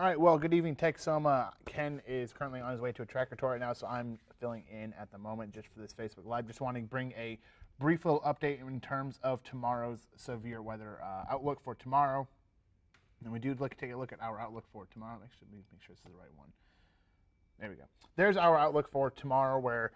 All right, well, good evening, Texoma. Ken is currently on his way to a tractor tour right now, so I'm filling in at the moment just for this Facebook Live. Just wanting to bring a brief little update in terms of tomorrow's severe weather outlook for tomorrow. And we do take a look at our outlook for tomorrow. Actually, let me make sure this is the right one. There we go. There's our outlook for tomorrow, where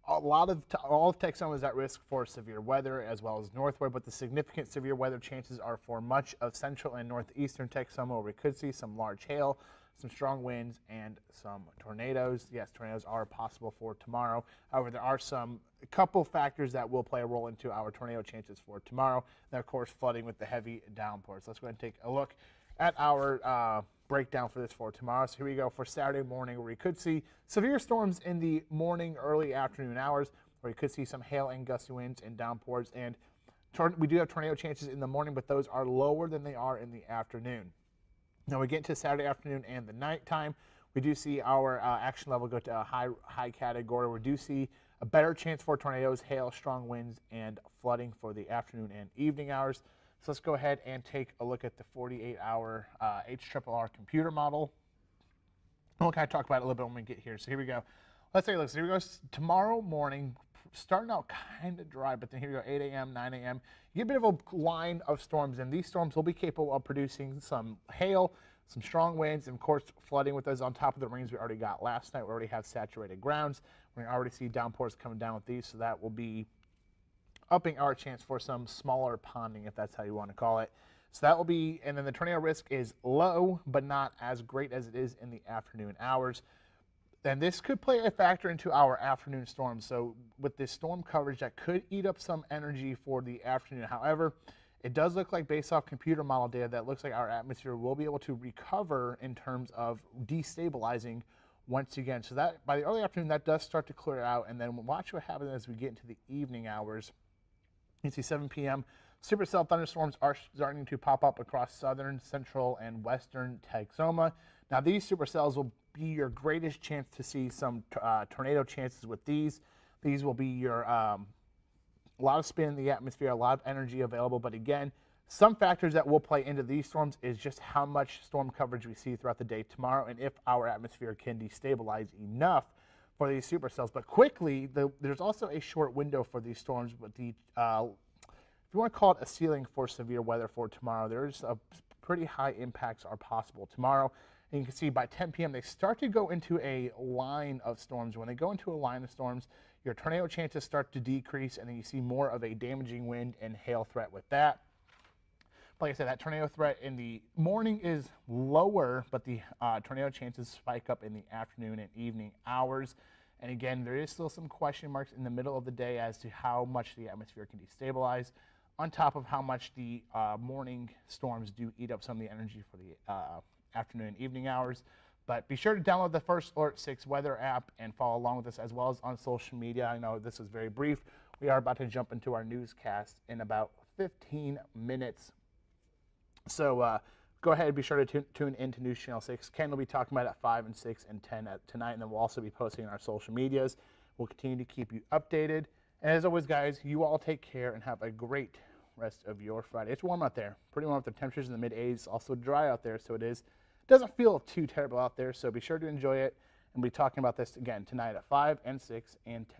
all of Texoma is at risk for severe weather, as well as northward, but the significant severe weather chances are for much of central and northeastern Texoma, where we could see some large hail, some strong winds, and some tornadoes. Yes, tornadoes are possible for tomorrow. However, there are a couple factors that will play a role into our tornado chances for tomorrow. And of course, flooding with the heavy downpours. Let's go ahead and take a look at our breakdown for this for tomorrow. So here we go for Saturday morning, where we could see severe storms in the morning, early afternoon hours, where we could see some hail and gusty winds and downpours. And we do have tornado chances in the morning, but those are lower than they are in the afternoon. Now we get into Saturday afternoon and the nighttime, we do see our action level go to a high category. We do see a better chance for tornadoes, hail, strong winds, and flooding for the afternoon and evening hours. So let's go ahead and take a look at the 48-hour HRRR computer model. We'll kind of talk about it a little bit when we get here. So here we go. Let's take a look. So here we go. Tomorrow morning, starting out kind of dry, but then here we go, 8 a.m., 9 a.m. You get a bit of a line of storms, and these storms will be capable of producing some hail, some strong winds, and of course flooding with those on top of the rains we already got last night. We already have saturated grounds. We already see downpours coming down with these, so that will be upping our chance for some smaller ponding, if that's how you want to call it. So that will be, and then the tornado risk is low, but not as great as it is in the afternoon hours. And this could play a factor into our afternoon storms. So with this storm coverage, that could eat up some energy for the afternoon. However, it does look like, based off computer model data, that looks like our atmosphere will be able to recover in terms of destabilizing once again. So that by the early afternoon, that does start to clear out. And then watch what happens as we get into the evening hours. You can see 7 p.m. Supercell thunderstorms are starting to pop up across southern, central, and western Texoma. Now, these supercells will be your greatest chance to see some tornado chances with these. These will be your a lot of spin in the atmosphere, a lot of energy available. But again, some factors that will play into these storms is just how much storm coverage we see throughout the day tomorrow, and if our atmosphere can destabilize enough for these supercells. But quickly, there's also a short window for these storms. But if you want to call it a ceiling for severe weather for tomorrow, there's a pretty high impacts are possible tomorrow. And you can see by 10 p.m. they start to go into a line of storms. When they go into a line of storms, your tornado chances start to decrease, and then you see more of a damaging wind and hail threat with that. Like I said, that tornado threat in the morning is lower, but the tornado chances spike up in the afternoon and evening hours. And again, there is still some question marks in the middle of the day as to how much the atmosphere can destabilize, on top of how much the morning storms do eat up some of the energy for the afternoon and evening hours. But be sure to download the First Alert 6 weather app and follow along with us, as well as on social media. I know this is very brief. We are about to jump into our newscast in about 15 minutes. So go ahead and be sure to tune into News Channel 6. Ken will be talking about at 5 and 6 and 10 tonight, and then we'll also be posting on our social medias. We'll continue to keep you updated. And as always, guys, you all take care and have a great rest of your Friday. It's warm out there, pretty warm. The temperatures in the mid-80s, also dry out there, so it doesn't feel too terrible out there. So be sure to enjoy it, and we'll be talking about this again tonight at 5 and 6 and 10.